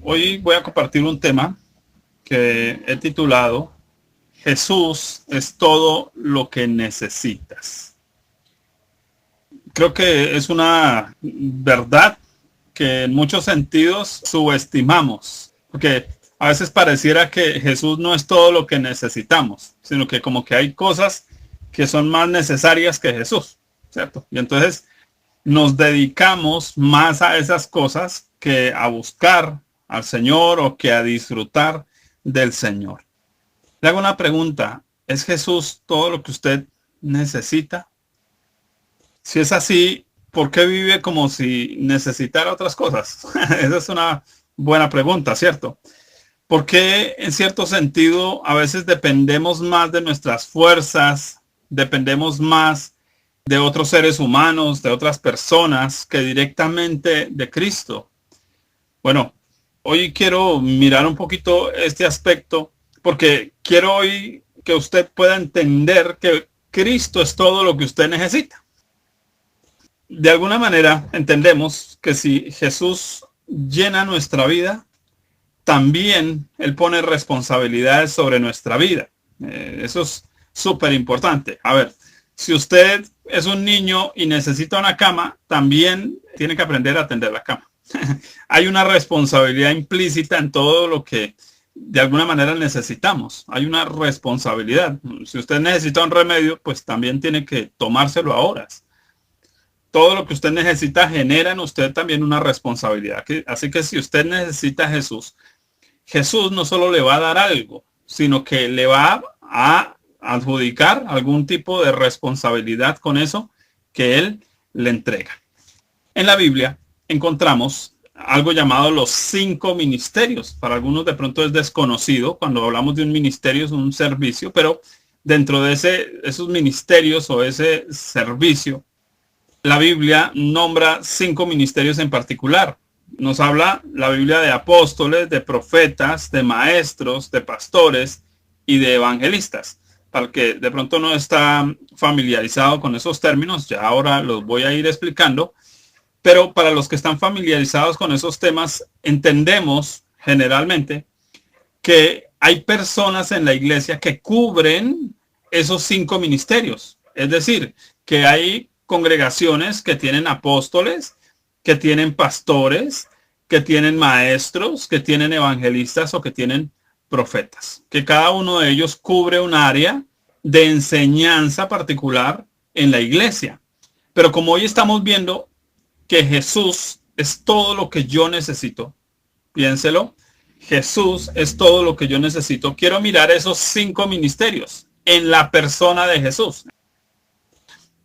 Hoy voy a compartir un tema que he titulado Jesús es todo lo que necesitas. Creo que es una verdad que en muchos sentidos subestimamos, porque a veces pareciera que Jesús no es todo lo que necesitamos, sino que como que hay cosas que son más necesarias que Jesús, ¿cierto? Y entonces nos dedicamos más a esas cosas que a buscar al Señor o que a disfrutar del Señor. Le hago una pregunta. ¿Es Jesús todo lo que usted necesita? Si es así, ¿por qué vive como si necesitara otras cosas? Esa es una buena pregunta, ¿cierto? ¿Por qué en cierto sentido a veces dependemos más de nuestras fuerzas, dependemos más de otros seres humanos, de otras personas que directamente de Cristo? Bueno, hoy quiero mirar un poquito este aspecto porque quiero hoy que usted pueda entender que Cristo es todo lo que usted necesita. De alguna manera entendemos que si Jesús llena nuestra vida, también Él pone responsabilidades sobre nuestra vida. Eso es súper importante. A ver, si usted es un niño y necesita una cama, también tiene que aprender a atender la cama. Hay una responsabilidad implícita en todo lo que de alguna manera necesitamos. Hay una responsabilidad. Si usted necesita un remedio, pues también tiene que tomárselo a horas. Todo lo que usted necesita genera en usted también una responsabilidad. Así que si usted necesita a Jesús, Jesús no solo le va a dar algo, sino que le va a adjudicar algún tipo de responsabilidad con eso que Él le entrega. En la Biblia encontramos algo llamado los 5 ministerios. Para algunos de pronto es desconocido. Cuando hablamos de un ministerio es un servicio, pero dentro de esos ministerios o ese servicio, la Biblia nombra 5 ministerios en particular. Nos habla la Biblia de apóstoles, de profetas, de maestros, de pastores y de evangelistas. Para el que de pronto no está familiarizado con esos términos, ya ahora los voy a ir explicando. Pero para los que están familiarizados con esos temas, entendemos generalmente que hay personas en la iglesia que cubren esos 5 ministerios. Es decir, que hay congregaciones que tienen apóstoles, que tienen pastores, que tienen maestros, que tienen evangelistas o que tienen profetas. Que cada uno de ellos cubre un área de enseñanza particular en la iglesia. Pero como hoy estamos viendo que Jesús es todo lo que yo necesito, piénselo, Jesús es todo lo que yo necesito. Quiero mirar esos 5 ministerios en la persona de Jesús.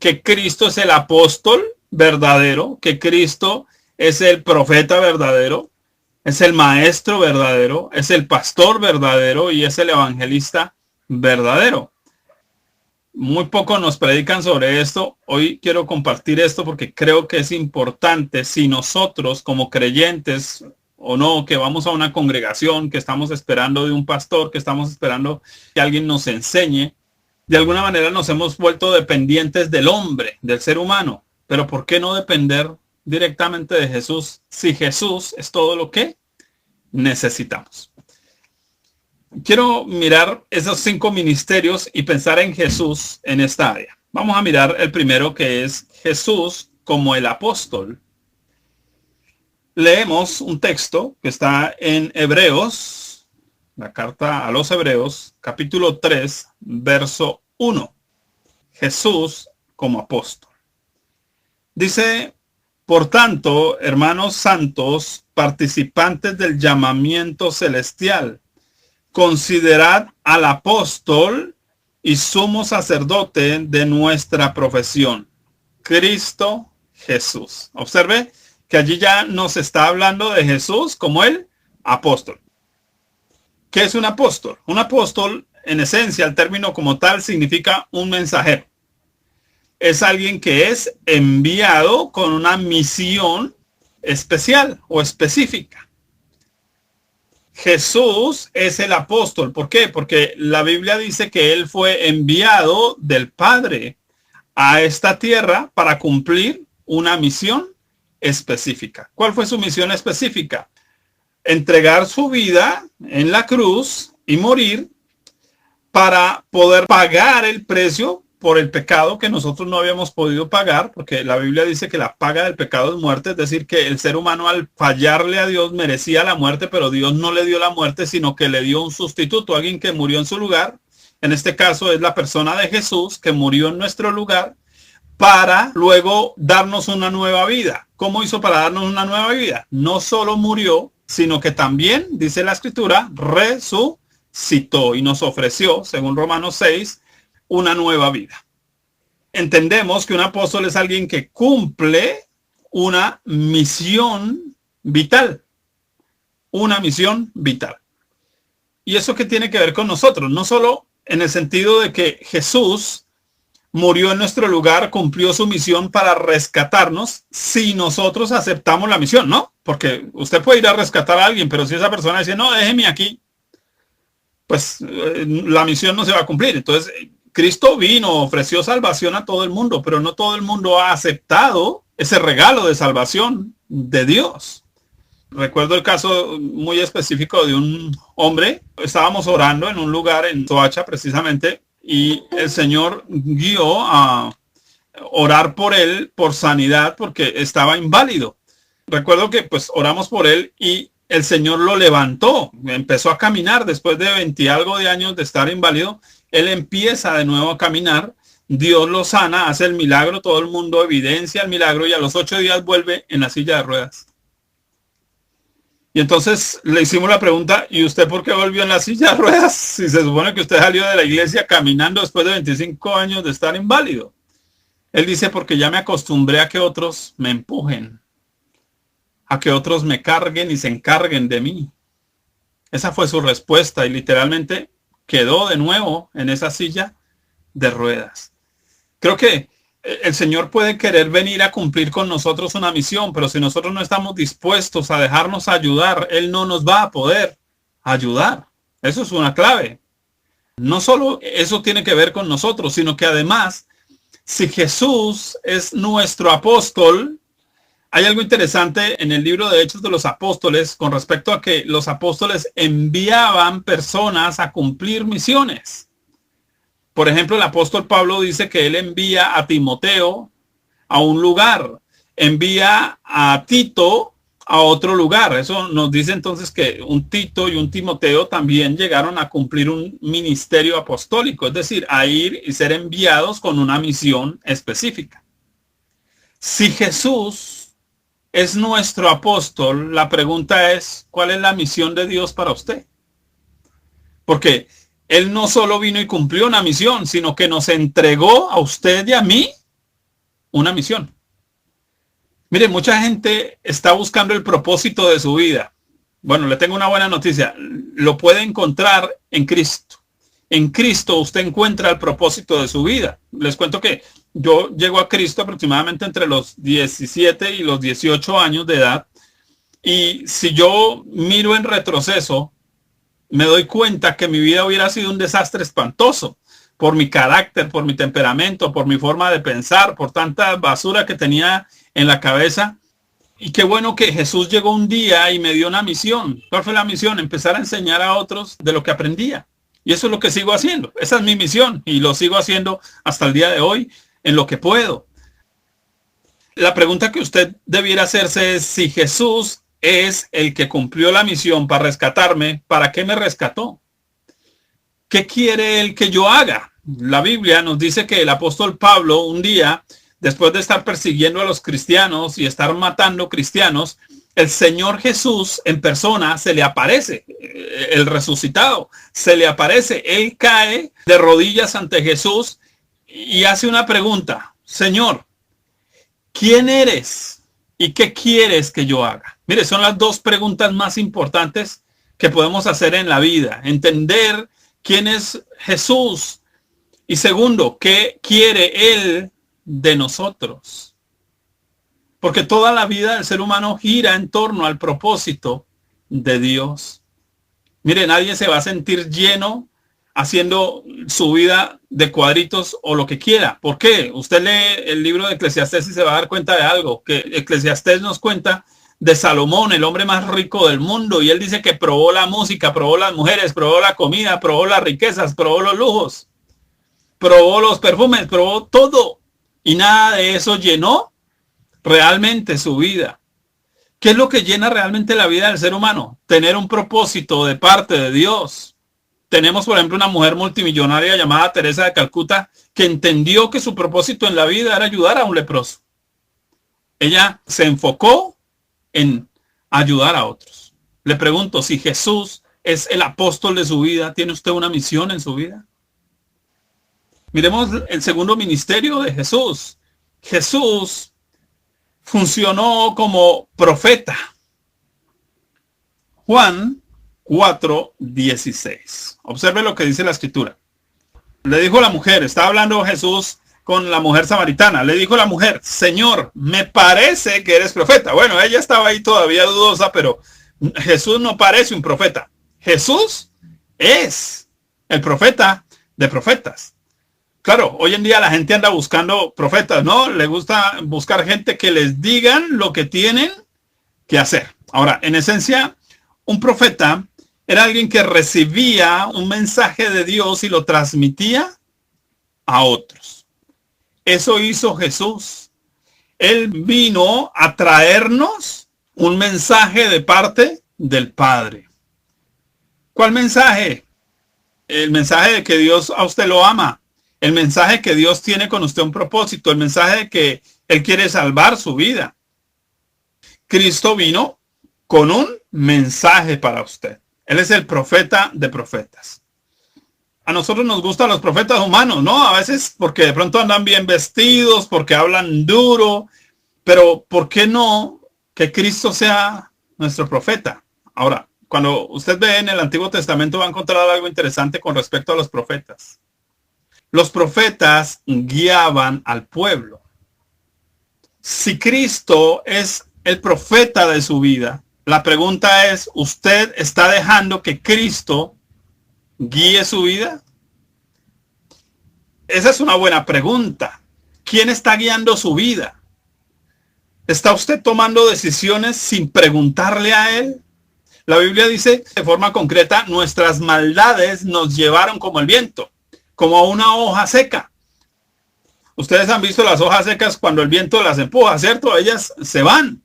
Que Cristo es el apóstol verdadero, que Cristo es el profeta verdadero, es el maestro verdadero, es el pastor verdadero y es el evangelista verdadero. Muy poco nos predican sobre esto. Hoy quiero compartir esto porque creo que es importante si nosotros como creyentes o no, que vamos a una congregación, que estamos esperando de un pastor, que estamos esperando que alguien nos enseñe, de alguna manera nos hemos vuelto dependientes del hombre, del ser humano. Pero ¿por qué no depender directamente de Jesús si Jesús es todo lo que necesitamos? Quiero mirar esos 5 ministerios y pensar en Jesús en esta área. Vamos a mirar el primero, que es Jesús como el apóstol. Leemos un texto que está en Hebreos, la carta a los Hebreos, capítulo 3, verso 1. Jesús como apóstol. Dice: por tanto, hermanos santos, participantes del llamamiento celestial, considerad al apóstol y sumo sacerdote de nuestra profesión, Cristo Jesús. Observe que allí ya nos está hablando de Jesús como el apóstol. ¿Qué es un apóstol? Un apóstol, en esencia, el término como tal significa un mensajero. Es alguien que es enviado con una misión especial o específica. Jesús es el apóstol. ¿Por qué? Porque la Biblia dice que él fue enviado del Padre a esta tierra para cumplir una misión específica. ¿Cuál fue su misión específica? entregar su vida en la cruz y morir para poder pagar el precio por el pecado que nosotros no habíamos podido pagar, porque la Biblia dice que la paga del pecado es muerte, es decir, que el ser humano al fallarle a Dios merecía la muerte, pero Dios no le dio la muerte, sino que le dio un sustituto, alguien que murió en su lugar. En este caso es la persona de Jesús, que murió en nuestro lugar, para luego darnos una nueva vida. ¿Cómo hizo para darnos una nueva vida? No solo murió, sino que también, dice la Escritura, resucitó y nos ofreció, según Romanos 6, una nueva vida. Entendemos que un apóstol es alguien que cumple una misión vital. Una misión vital. ¿Y eso qué tiene que ver con nosotros? No solo en el sentido de que Jesús murió en nuestro lugar, cumplió su misión para rescatarnos si nosotros aceptamos la misión, ¿no? Porque usted puede ir a rescatar a alguien, pero si esa persona dice, no, déjeme aquí, pues la misión no se va a cumplir. Entonces, Cristo vino, ofreció salvación a todo el mundo, pero no todo el mundo ha aceptado ese regalo de salvación de Dios. Recuerdo el caso muy específico de un hombre. Estábamos orando en un lugar en Soacha precisamente y el Señor guió a orar por él por sanidad porque estaba inválido. Recuerdo que pues oramos por él y el Señor lo levantó, empezó a caminar después de 20 y algo de años de estar inválido. Él empieza de nuevo a caminar, Dios lo sana, hace el milagro, todo el mundo evidencia el milagro y a los 8 días vuelve en la silla de ruedas. Y entonces le hicimos la pregunta, ¿y usted por qué volvió en la silla de ruedas? Si se supone que usted salió de la iglesia caminando después de 25 años de estar inválido. Él dice, porque ya me acostumbré a que otros me empujen, a que otros me carguen y se encarguen de mí. Esa fue su respuesta y literalmente quedó de nuevo en esa silla de ruedas. Creo que el Señor puede querer venir a cumplir con nosotros una misión, pero si nosotros no estamos dispuestos a dejarnos ayudar, Él no nos va a poder ayudar. Eso es una clave. No solo eso tiene que ver con nosotros, sino que además, si Jesús es nuestro apóstol, hay algo interesante en el libro de Hechos de los Apóstoles con respecto a que los apóstoles enviaban personas a cumplir misiones. Por ejemplo, el apóstol Pablo dice que él envía a Timoteo a un lugar, envía a Tito a otro lugar. Eso nos dice entonces que un Tito y un Timoteo también llegaron a cumplir un ministerio apostólico, es decir, a ir y ser enviados con una misión específica. Si Jesús es nuestro apóstol, la pregunta es, ¿cuál es la misión de Dios para usted? Porque Él no solo vino y cumplió una misión, sino que nos entregó a usted y a mí una misión. Mire, mucha gente está buscando el propósito de su vida. Bueno, le tengo una buena noticia. Lo puede encontrar en Cristo. En Cristo usted encuentra el propósito de su vida. Les cuento que yo llego a Cristo aproximadamente entre los 17 y los 18 años de edad. Y si yo miro en retroceso, me doy cuenta que mi vida hubiera sido un desastre espantoso por mi carácter, por mi temperamento, por mi forma de pensar, por tanta basura que tenía en la cabeza. Y qué bueno que Jesús llegó un día y me dio una misión. ¿Cuál fue la misión? Empezar a enseñar a otros de lo que aprendía. Y eso es lo que sigo haciendo. Esa es mi misión y lo sigo haciendo hasta el día de hoy en lo que puedo. La pregunta que usted debiera hacerse es si Jesús es el que cumplió la misión para rescatarme, ¿para qué me rescató? ¿Qué quiere él que yo haga? La Biblia nos dice que el apóstol Pablo un día, después de estar persiguiendo a los cristianos y estar matando cristianos, el Señor Jesús en persona se le aparece, el resucitado, se le aparece. Él cae de rodillas ante Jesús y hace una pregunta. Señor, ¿quién eres y qué quieres que yo haga? Mire, son las dos preguntas más importantes que podemos hacer en la vida. Entender quién es Jesús y segundo, qué quiere Él de nosotros. Porque toda la vida del ser humano gira en torno al propósito de Dios. Mire, nadie se va a sentir lleno haciendo su vida de cuadritos o lo que quiera. ¿Por qué? Usted lee el libro de Eclesiastés y se va a dar cuenta de algo, que Eclesiastés nos cuenta de Salomón, el hombre más rico del mundo, y él dice que probó la música, probó las mujeres, probó la comida, probó las riquezas, probó los lujos, probó los perfumes, probó todo, y nada de eso llenó realmente su vida. ¿Qué es lo que llena realmente la vida del ser humano? Tener un propósito de parte de Dios. Tenemos, por ejemplo, una mujer multimillonaria llamada Teresa de Calcuta que entendió que su propósito en la vida era ayudar a un leproso. Ella se enfocó en ayudar a otros. Le pregunto, si Jesús es el apóstol de su vida, ¿tiene usted una misión en su vida? Miremos el segundo ministerio de Jesús. Jesús funcionó como profeta. Juan 4:16. Observe lo que dice la escritura. Le dijo la mujer, estaba hablando Jesús con la mujer samaritana. Le dijo la mujer, Señor, me parece que eres profeta. Bueno, ella estaba ahí todavía dudosa, pero Jesús no parece un profeta. Jesús es el profeta de profetas. Claro, hoy en día la gente anda buscando profetas, ¿no? Le gusta buscar gente que les digan lo que tienen que hacer. Ahora, en esencia, un profeta era alguien que recibía un mensaje de Dios y lo transmitía a otros. Eso hizo Jesús. Él vino a traernos un mensaje de parte del Padre. ¿Cuál mensaje? El mensaje de que Dios a usted lo ama. El mensaje que Dios tiene con usted un propósito. El mensaje de que Él quiere salvar su vida. Cristo vino con un mensaje para usted. Él es el profeta de profetas. A nosotros nos gustan los profetas humanos, ¿no? A veces porque de pronto andan bien vestidos, porque hablan duro. Pero ¿por qué no que Cristo sea nuestro profeta? Ahora, cuando usted ve en el Antiguo Testamento va a encontrar algo interesante con respecto a los profetas. Los profetas guiaban al pueblo. Si Cristo es el profeta de su vida, la pregunta es, ¿usted está dejando que Cristo guíe su vida? Esa es una buena pregunta. ¿Quién está guiando su vida? ¿Está usted tomando decisiones sin preguntarle a Él? La Biblia dice de forma concreta, nuestras maldades nos llevaron como el viento, como una hoja seca. Ustedes han visto las hojas secas cuando el viento las empuja, ¿cierto? Ellas se van.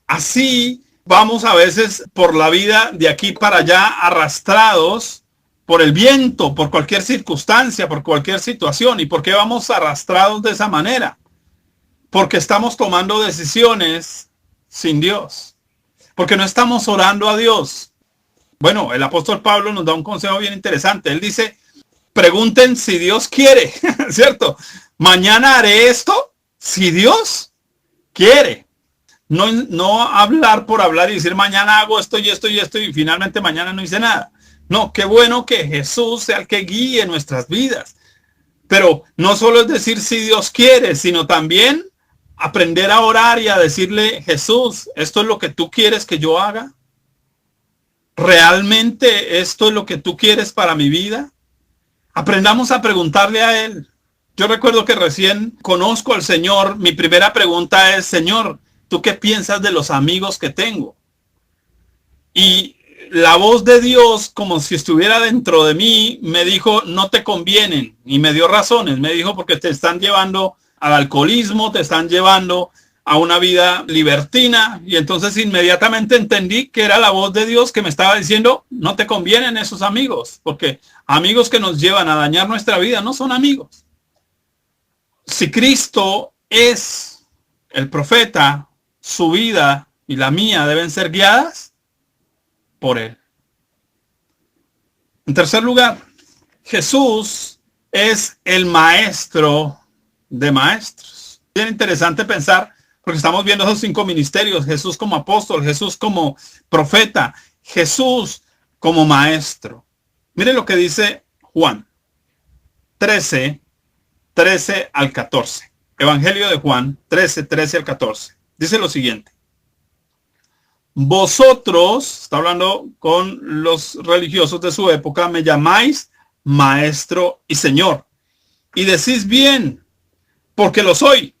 Así vamos a veces por la vida de aquí para allá arrastrados por el viento, por cualquier circunstancia, por cualquier situación. ¿Y por qué vamos arrastrados de esa manera? Porque estamos tomando decisiones sin Dios. Porque no estamos orando a Dios. Bueno, el apóstol Pablo nos da un consejo bien interesante. Él dice, pregunten si Dios quiere, ¿cierto? Mañana haré esto si Dios quiere. No hablar por hablar y decir mañana hago esto y esto y esto y finalmente mañana no hice nada. No, qué bueno que Jesús sea el que guíe nuestras vidas. Pero no solo es decir si Dios quiere, sino también aprender a orar y a decirle, Jesús, ¿esto es lo que tú quieres que yo haga? ¿Realmente esto es lo que tú quieres para mi vida? Aprendamos a preguntarle a Él. Yo recuerdo que recién conozco al Señor. Mi primera pregunta es, Señor, ¿tú qué piensas de los amigos que tengo? Y la voz de Dios, como si estuviera dentro de mí, me dijo, no te convienen. Y me dio razones. Me dijo, porque te están llevando al alcoholismo, te están llevando a una vida libertina. Y entonces inmediatamente entendí que era la voz de Dios que me estaba diciendo, no te convienen esos amigos, porque amigos que nos llevan a dañar nuestra vida no son amigos. Si Cristo es el profeta, su vida y la mía deben ser guiadas por Él. En tercer lugar, Jesús es el maestro de maestros. Bien interesante pensar, porque estamos viendo esos 5 ministerios, Jesús como apóstol, Jesús como profeta, Jesús como maestro. Mire lo que dice Juan 13 al 14. Evangelio de Juan 13 al 14. Dice lo siguiente. Vosotros, está hablando con los religiosos de su época, me llamáis maestro y señor. Y decís bien, porque lo soy.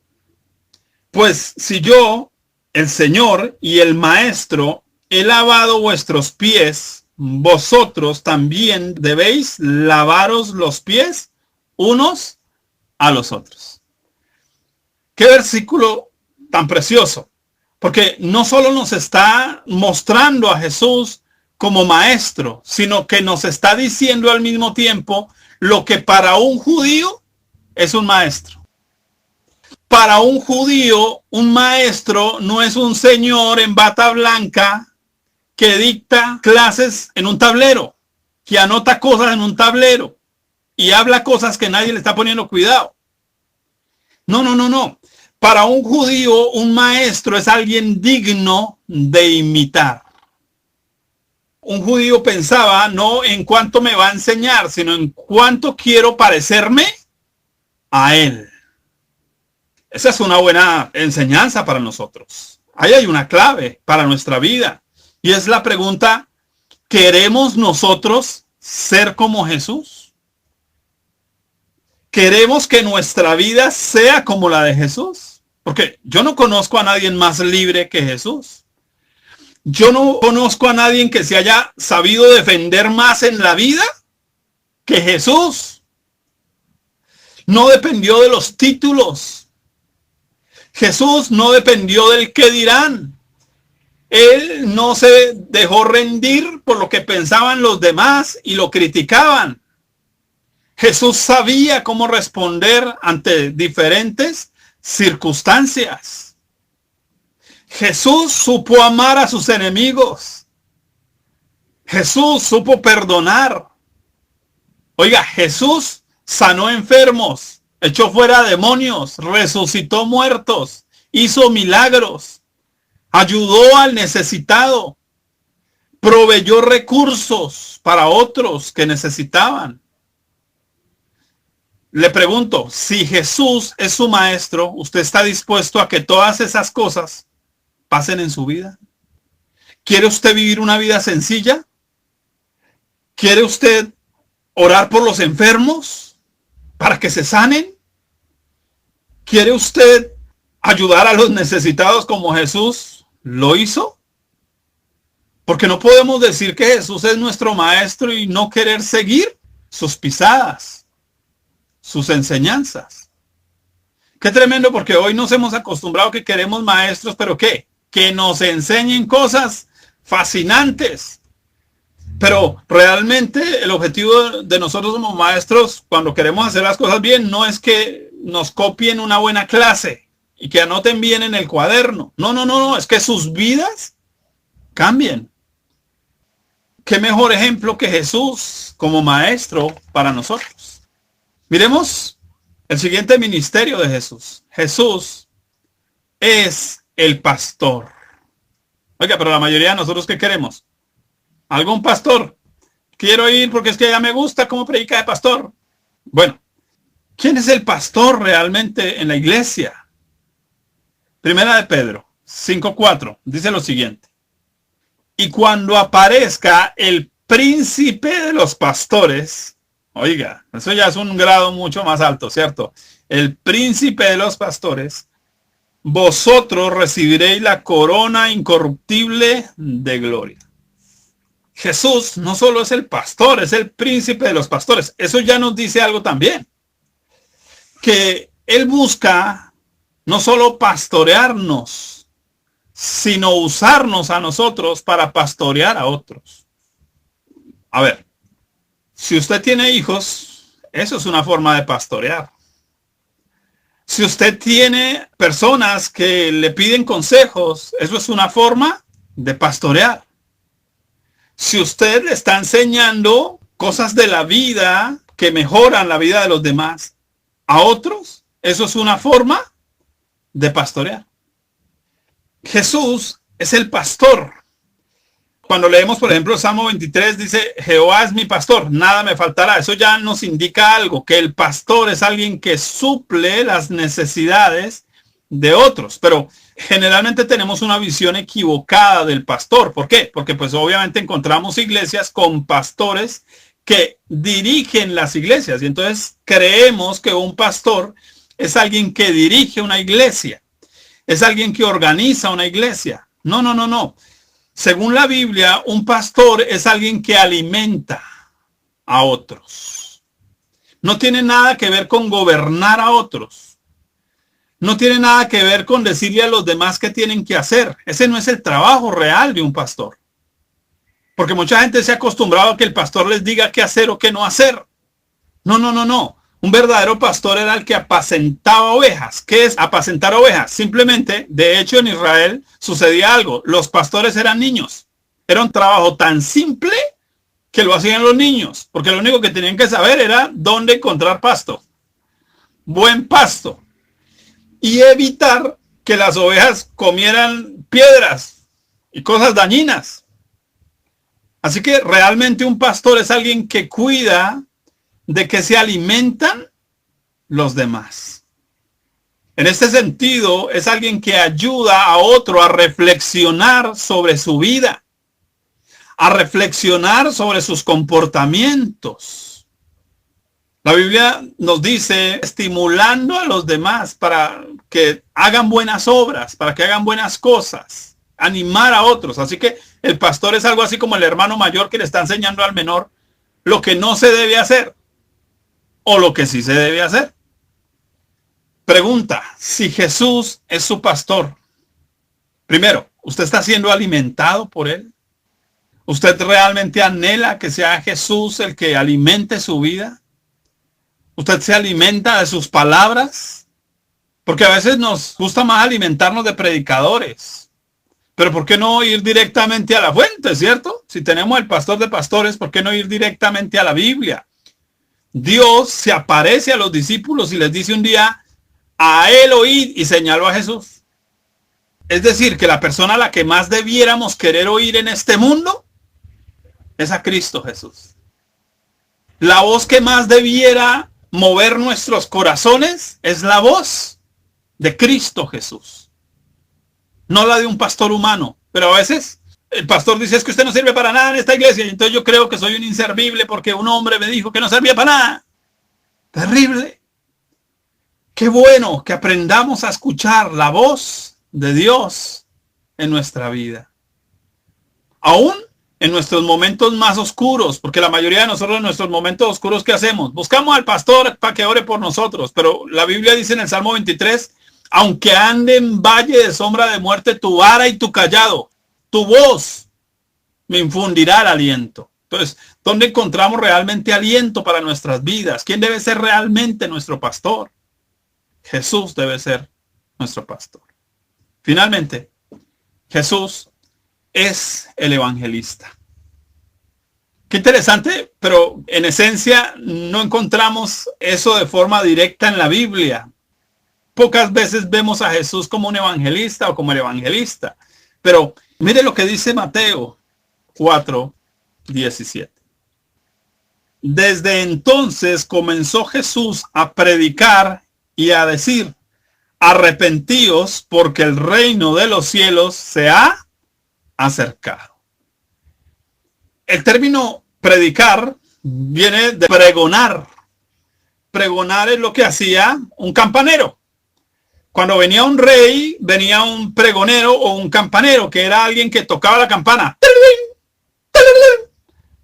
Pues si yo el Señor y el Maestro, he lavado vuestros pies, vosotros también debéis lavaros los pies unos a los otros. Qué versículo tan precioso, porque no solo nos está mostrando a Jesús como maestro, sino que nos está diciendo al mismo tiempo lo que para un judío es un maestro. Para un judío, un maestro no es un señor en bata blanca que dicta clases en un tablero, que anota cosas en un tablero y habla cosas que nadie le está poniendo cuidado. No, no, no, no. Para un judío, un maestro es alguien digno de imitar. Un judío pensaba no en cuánto me va a enseñar, sino en cuánto quiero parecerme a él. Esa es una buena enseñanza para nosotros. Ahí hay una clave para nuestra vida. Y es la pregunta, ¿queremos nosotros ser como Jesús? ¿Queremos que nuestra vida sea como la de Jesús? Porque yo no conozco a nadie más libre que Jesús. Yo no conozco a nadie que se haya sabido defender más en la vida que Jesús. No dependió de los títulos. Jesús no dependió del qué dirán. Él no se dejó rendir por lo que pensaban los demás y lo criticaban. Jesús sabía cómo responder ante diferentes circunstancias. Jesús supo amar a sus enemigos. Jesús supo perdonar. Oiga, Jesús sanó enfermos, echó fuera demonios, resucitó muertos, hizo milagros, ayudó al necesitado, proveyó recursos para otros que necesitaban. Le pregunto, si Jesús es su maestro, ¿usted está dispuesto a que todas esas cosas pasen en su vida? ¿Quiere usted vivir una vida sencilla? ¿Quiere usted orar por los enfermos para que se sanen? ¿Quiere usted ayudar a los necesitados como Jesús lo hizo? Porque no podemos decir que Jesús es nuestro maestro y no querer seguir sus pisadas, sus enseñanzas. Qué tremendo, porque hoy nos hemos acostumbrado que queremos maestros, pero ¿qué? Que nos enseñen cosas fascinantes. Pero realmente el objetivo de nosotros como maestros, cuando queremos hacer las cosas bien, no es que nos copien una buena clase y que anoten bien en el cuaderno. No, no, no, no, es que sus vidas cambien. Qué mejor ejemplo que Jesús como maestro para nosotros. Miremos el siguiente ministerio de Jesús. Jesús es el pastor. Oiga, pero la mayoría de nosotros, ¿qué queremos? ¿Algún pastor? Quiero ir porque es que ya me gusta cómo predica de pastor. Bueno, ¿quién es el pastor realmente en la iglesia? Primera de Pedro 5:4 dice lo siguiente. Y cuando aparezca el príncipe de los pastores, oiga, eso ya es un grado mucho más alto, ¿cierto? El príncipe de los pastores, vosotros recibiréis la corona incorruptible de gloria. Jesús no solo es el pastor, es el príncipe de los pastores. Eso ya nos dice algo también. Que Él busca no solo pastorearnos, sino usarnos a nosotros para pastorear a otros. A ver, si usted tiene hijos, eso es una forma de pastorear. Si usted tiene personas que le piden consejos, eso es una forma de pastorear. Si usted le está enseñando cosas de la vida que mejoran la vida de los demás a otros, eso es una forma de pastorear. Jesús es el pastor. Cuando leemos, por ejemplo, Salmo 23, dice, Jehová es mi pastor, nada me faltará. Eso ya nos indica algo, que el pastor es alguien que suple las necesidades de otros. Pero generalmente tenemos una visión equivocada del pastor. ¿Por qué? Porque pues obviamente encontramos iglesias con pastores que dirigen las iglesias. Y entonces creemos que un pastor es alguien que dirige una iglesia. es alguien que organiza una iglesia. No, no, no, no. Según la Biblia, un pastor es alguien que alimenta a otros. No tiene nada que ver con gobernar a otros. No tiene nada que ver con decirle a los demás qué tienen que hacer. Ese no es el trabajo real de un pastor. Porque mucha gente se ha acostumbrado a que el pastor les diga qué hacer o qué no hacer. No, no, no, no. Un verdadero pastor era el que apacentaba ovejas. ¿Qué es apacentar ovejas? Simplemente, de hecho, en Israel sucedía algo. Los pastores eran niños. Era un trabajo tan simple que lo hacían los niños. Porque lo único que tenían que saber era dónde encontrar pasto. Buen pasto. Y evitar que las ovejas comieran piedras y cosas dañinas. Así que realmente un pastor es alguien que cuida de que se alimentan los demás. En este sentido, es alguien que ayuda a otro a reflexionar sobre su vida, a reflexionar sobre sus comportamientos. La Biblia nos dice, estimulando a los demás para que hagan buenas obras, para que hagan buenas cosas, animar a otros. Así que el pastor es algo así como el hermano mayor que le está enseñando al menor lo que no se debe hacer o lo que sí se debe hacer. Pregunta, si Jesús es su pastor, primero, ¿usted está siendo alimentado por él? ¿Usted realmente anhela que sea Jesús el que alimente su vida? ¿Usted se alimenta de sus palabras? Porque a veces nos gusta más alimentarnos de predicadores. Pero ¿por qué no ir directamente a la fuente, cierto? Si tenemos el pastor de pastores, ¿por qué no ir directamente a la Biblia? Dios se aparece a los discípulos y les dice un día, a él oíd, y señaló a Jesús. Es decir, que la persona a la que más debiéramos querer oír en este mundo es a Cristo Jesús. La voz que más debiera mover nuestros corazones es la voz de Cristo Jesús. No la de un pastor humano. Pero a veces el pastor dice, es que usted no sirve para nada en esta iglesia. Y entonces yo creo que soy un inservible porque un hombre me dijo que no servía para nada. Terrible. Qué bueno que aprendamos a escuchar la voz de Dios en nuestra vida. Aún en nuestros momentos más oscuros, porque la mayoría de nosotros en nuestros momentos oscuros, ¿qué hacemos? Buscamos al pastor para que ore por nosotros. Pero la Biblia dice en el Salmo 23, aunque ande en valle de sombra de muerte, tu vara y tu cayado, tu voz me infundirá el aliento. Entonces, ¿dónde encontramos realmente aliento para nuestras vidas? ¿Quién debe ser realmente nuestro pastor? Jesús debe ser nuestro pastor. Finalmente, Jesús es el evangelista. Qué interesante, pero en esencia no encontramos eso de forma directa en la Biblia. Pocas veces vemos a Jesús como un evangelista o como el evangelista. Pero mire lo que dice Mateo 4:17. Desde entonces comenzó Jesús a predicar y a decir, arrepentíos porque el reino de los cielos se ha acercado. El término predicar viene de pregonar. Pregonar es lo que hacía un campanero. Cuando venía un rey, venía un pregonero o un campanero, que era alguien que tocaba la campana.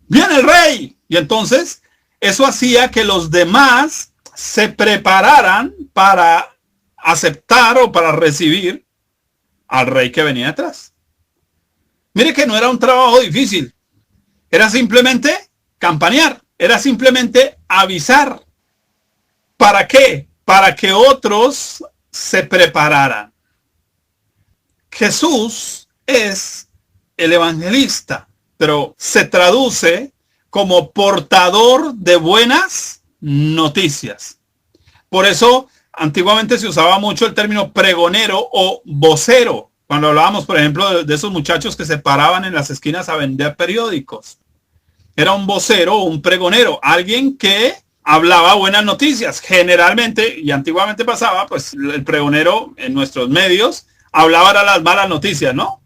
Viene el rey. Y entonces eso hacía que los demás se prepararan para aceptar o para recibir al rey que venía atrás. Mire que no era un trabajo difícil. Era simplemente campanear. Era simplemente avisar. ¿Para qué? Para que otros se prepararan. Jesús es el evangelista, pero se traduce como portador de buenas noticias. Por eso antiguamente se usaba mucho el término pregonero o vocero, cuando hablábamos, por ejemplo, de esos muchachos que se paraban en las esquinas a vender periódicos. Era un vocero o un pregonero, alguien que hablaba buenas noticias. Generalmente, y antiguamente pasaba, pues el pregonero en nuestros medios hablaba de las malas noticias, ¿no?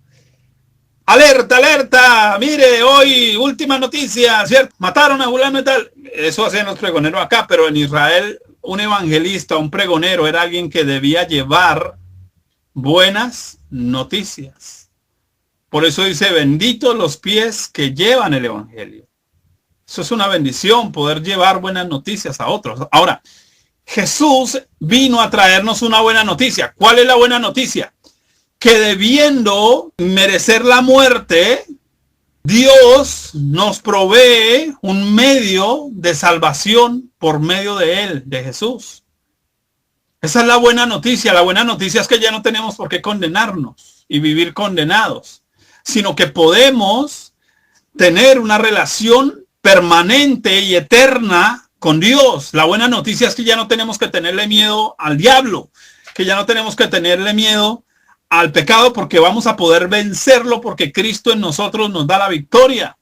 Alerta, alerta, mire, hoy última noticia, ¿cierto? Mataron a fulano y tal. Eso hacían los pregoneros acá, pero en Israel un evangelista, un pregonero era alguien que debía llevar buenas noticias. Por eso dice, benditos los pies que llevan el evangelio. Eso es una bendición, poder llevar buenas noticias a otros. Ahora, Jesús vino a traernos una buena noticia. ¿Cuál es la buena noticia? Que debiendo merecer la muerte, Dios nos provee un medio de salvación por medio de Él, de Jesús. Esa es la buena noticia. La buena noticia es que ya no tenemos por qué condenarnos y vivir condenados, sino que podemos tener una relación permanente y eterna con Dios. La buena noticia es que ya no tenemos que tenerle miedo al diablo, que ya no tenemos que tenerle miedo al pecado, porque vamos a poder vencerlo, porque Cristo en nosotros nos da la victoria.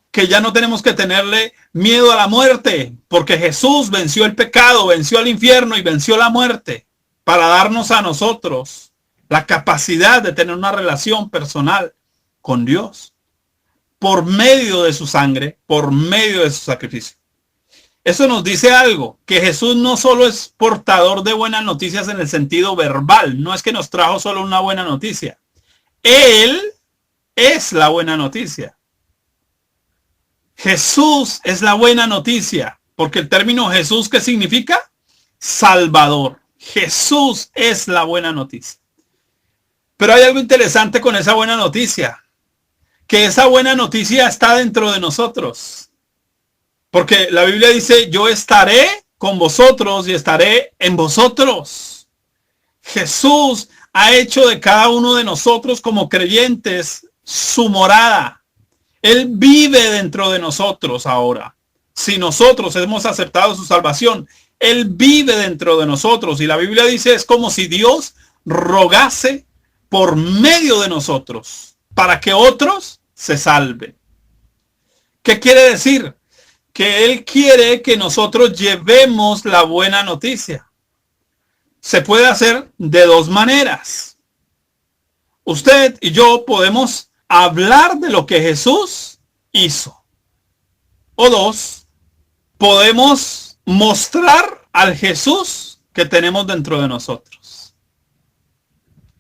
Que ya no tenemos que tenerle miedo a la muerte, porque Jesús venció el pecado, venció el infierno y venció la muerte, para darnos a nosotros la capacidad de tener una relación personal con Dios, por medio de su sangre, por medio de su sacrificio. Eso nos dice algo, que Jesús no solo es portador de buenas noticias en el sentido verbal, no es que nos trajo solo una buena noticia. Él es la buena noticia. Jesús es la buena noticia, porque el término Jesús, ¿qué significa? Salvador. Jesús es la buena noticia. Pero hay algo interesante con esa buena noticia, que esa buena noticia está dentro de nosotros. Porque la Biblia dice, yo estaré con vosotros y estaré en vosotros. Jesús ha hecho de cada uno de nosotros como creyentes su morada. Él vive dentro de nosotros ahora. Si nosotros hemos aceptado su salvación, Él vive dentro de nosotros. Y la Biblia dice, es como si Dios rogase por medio de nosotros para que otros se salven. ¿Qué quiere decir? Que Él quiere que nosotros llevemos la buena noticia. Se puede hacer de dos maneras. Usted y yo podemos hablar de lo que Jesús hizo. O dos, podemos mostrar al Jesús que tenemos dentro de nosotros.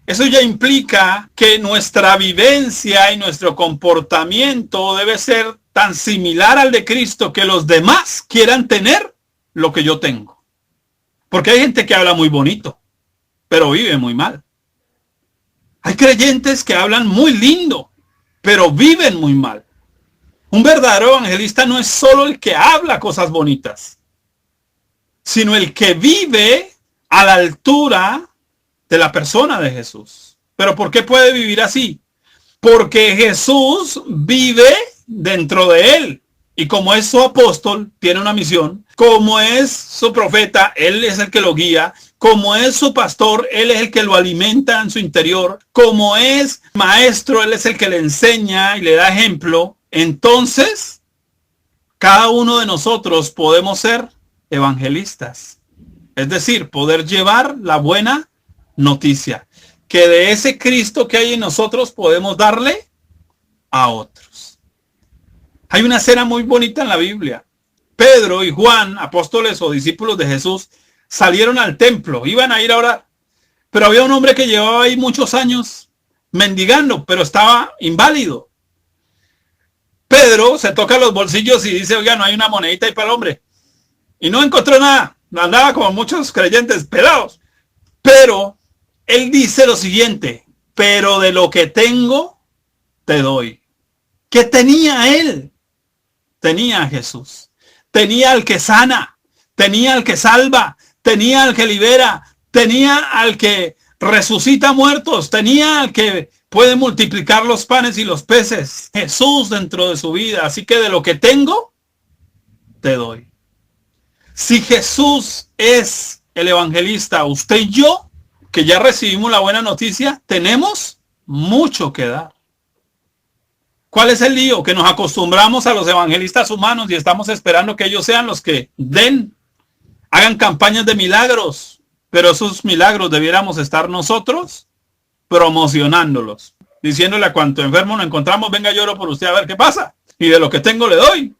Eso ya implica que nuestra vivencia y nuestro comportamiento debe ser tan similar al de Cristo que los demás quieran tener lo que yo tengo. Porque hay gente que habla muy bonito, pero vive muy mal. Hay creyentes que hablan muy lindo, pero viven muy mal. Un verdadero evangelista no es solo el que habla cosas bonitas, sino el que vive a la altura de la persona de Jesús. ¿Pero por qué puede vivir así? Porque Jesús vive dentro de él. Y como es su apóstol, tiene una misión. Como es su profeta, él es el que lo guía. Como es su pastor, él es el que lo alimenta en su interior. Como es maestro, él es el que le enseña y le da ejemplo. Entonces, cada uno de nosotros podemos ser evangelistas. Es decir, poder llevar la buena noticia. Que de ese Cristo que hay en nosotros podemos darle a otros. Hay una escena muy bonita en la Biblia. Pedro y Juan, apóstoles o discípulos de Jesús, salieron al templo, iban a ir a orar. Pero había un hombre que llevaba ahí muchos años mendigando, pero estaba inválido. Pedro se toca los bolsillos y dice, oiga, no hay una monedita ahí para el hombre. Y no encontró nada. Andaba como muchos creyentes pelados. Pero él dice lo siguiente, pero de lo que tengo, te doy. ¿Qué tenía él? Tenía a Jesús. Tenía al que sana. Tenía al que salva. Tenía al que libera. Tenía al que resucita muertos. Tenía al que puede multiplicar los panes y los peces. Jesús dentro de su vida. Así que de lo que tengo, te doy. Si Jesús es el evangelista, usted y yo, que ya recibimos la buena noticia, tenemos mucho que dar. ¿Cuál es el lío? Que nos acostumbramos a los evangelistas humanos y estamos esperando que ellos sean los que hagan campañas de milagros. Pero esos milagros debiéramos estar nosotros promocionándolos, diciéndole a cuanto enfermo nos encontramos, venga, lloro por usted a ver qué pasa. Y de lo que tengo le doy.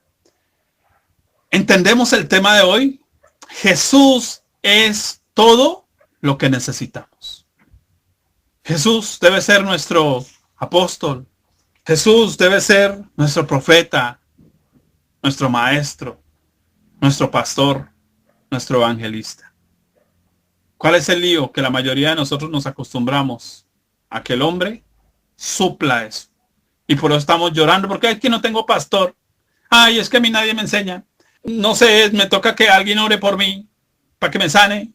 ¿Entendemos el tema de hoy? Jesús es todo lo que necesitamos. Jesús debe ser nuestro apóstol. Jesús debe ser nuestro profeta, nuestro maestro, nuestro pastor, nuestro evangelista. ¿Cuál es el lío? Que la mayoría de nosotros nos acostumbramos a que el hombre supla eso. Y por eso estamos llorando, porque es que no tengo pastor. Ay, es que a mí nadie me enseña. No sé, me toca que alguien ore por mí, para que me sane.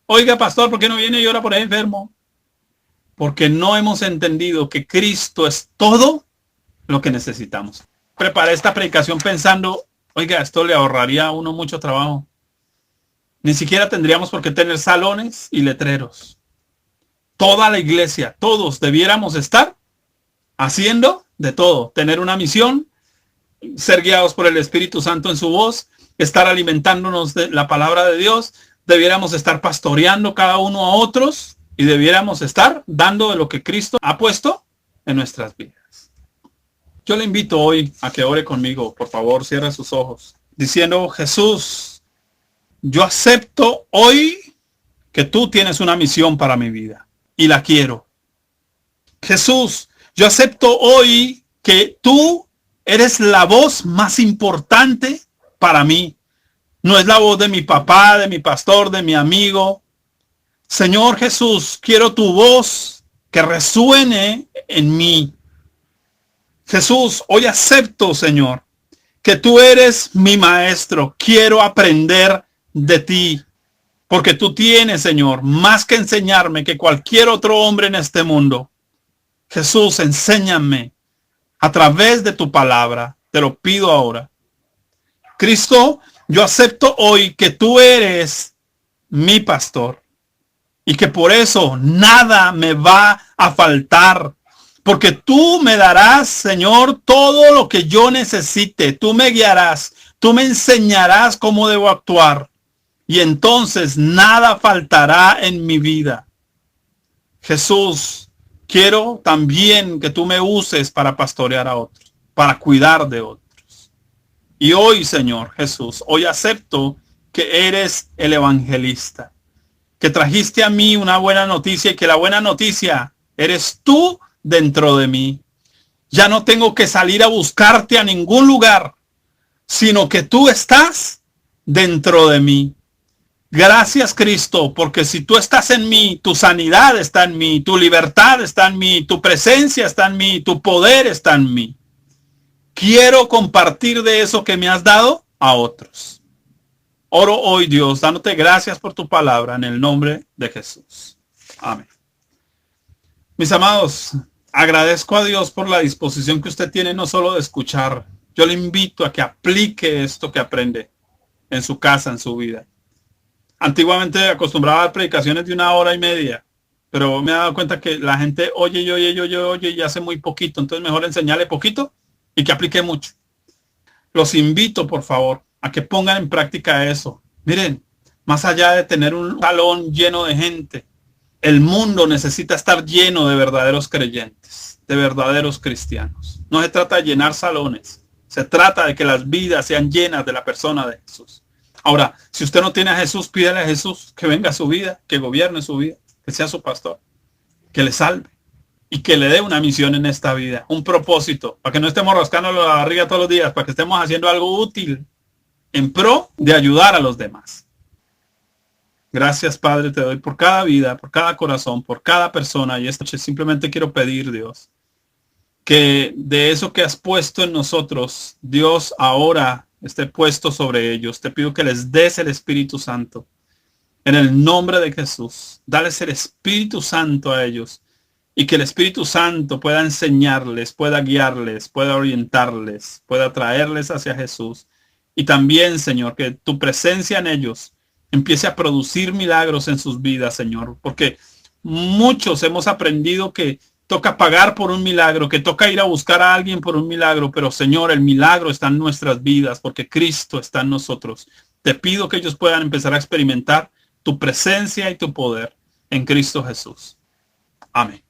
Oiga, pastor, ¿por qué no viene y ora por el enfermo? Porque no hemos entendido que Cristo es todo lo que necesitamos. Preparé esta predicación pensando, oiga, esto le ahorraría a uno mucho trabajo. Ni siquiera tendríamos por qué tener salones y letreros. Toda la iglesia, todos debiéramos estar haciendo de todo. Tener una misión, ser guiados por el Espíritu Santo en su voz, estar alimentándonos de la palabra de Dios. Debiéramos estar pastoreando cada uno a otros y debiéramos estar dando de lo que Cristo ha puesto en nuestras vidas. Yo le invito hoy a que ore conmigo. Por favor, cierre sus ojos. Diciendo, Jesús, yo acepto hoy que tú tienes una misión para mi vida y la quiero. Jesús, yo acepto hoy que tú eres la voz más importante para mí. No es la voz de mi papá, de mi pastor, de mi amigo. Señor Jesús, quiero tu voz que resuene en mí. Jesús, hoy acepto, Señor, que tú eres mi maestro. Quiero aprender de ti, porque tú tienes, Señor, más que enseñarme que cualquier otro hombre en este mundo. Jesús, enséñame a través de tu palabra. Te lo pido ahora. Cristo, yo acepto hoy que tú eres mi pastor y que por eso nada me va a faltar. Porque tú me darás, Señor, todo lo que yo necesite. Tú me guiarás. Tú me enseñarás cómo debo actuar. Y entonces nada faltará en mi vida. Jesús, quiero también que tú me uses para pastorear a otros, para cuidar de otros. Y hoy, Señor Jesús, hoy acepto que eres el evangelista, que trajiste a mí una buena noticia y que la buena noticia eres tú dentro de mí. Ya no tengo que salir a buscarte a ningún lugar, sino que tú estás dentro de mí. Gracias, Cristo, porque si tú estás en mí, tu sanidad está en mí, tu libertad está en mí, tu presencia está en mí, tu poder está en mí. Quiero compartir de eso que me has dado a otros. Oro hoy, Dios, dándote gracias por tu palabra en el nombre de Jesús. Amén. Mis amados, agradezco a Dios por la disposición que usted tiene no solo de escuchar. Yo le invito a que aplique esto que aprende en su casa, en su vida. Antiguamente acostumbraba a dar predicaciones de 1 hora y media, pero me he dado cuenta que la gente oye y hace muy poquito. Entonces mejor enseñarle poquito y que aplique mucho. Los invito, por favor, a que pongan en práctica eso. Miren, más allá de tener un salón lleno de gente, el mundo necesita estar lleno de verdaderos creyentes, de verdaderos cristianos. No se trata de llenar salones, se trata de que las vidas sean llenas de la persona de Jesús. Ahora, si usted no tiene a Jesús, pídale a Jesús que venga a su vida, que gobierne su vida, que sea su pastor, que le salve y que le dé una misión en esta vida, un propósito, para que no estemos rascando la barriga todos los días, para que estemos haciendo algo útil en pro de ayudar a los demás. Gracias, Padre, te doy por cada vida, por cada corazón, por cada persona. Y esta noche simplemente quiero pedir, Dios, que de eso que has puesto en nosotros, Dios ahora esté puesto sobre ellos. Te pido que les des el Espíritu Santo. En el nombre de Jesús, dales el Espíritu Santo a ellos. Y que el Espíritu Santo pueda enseñarles, pueda guiarles, pueda orientarles, pueda traerles hacia Jesús. Y también, Señor, que tu presencia en ellos empiece a producir milagros en sus vidas, Señor. Porque muchos hemos aprendido que toca pagar por un milagro, que toca ir a buscar a alguien por un milagro, pero Señor, el milagro está en nuestras vidas porque Cristo está en nosotros. Te pido que ellos puedan empezar a experimentar tu presencia y tu poder en Cristo Jesús. Amén.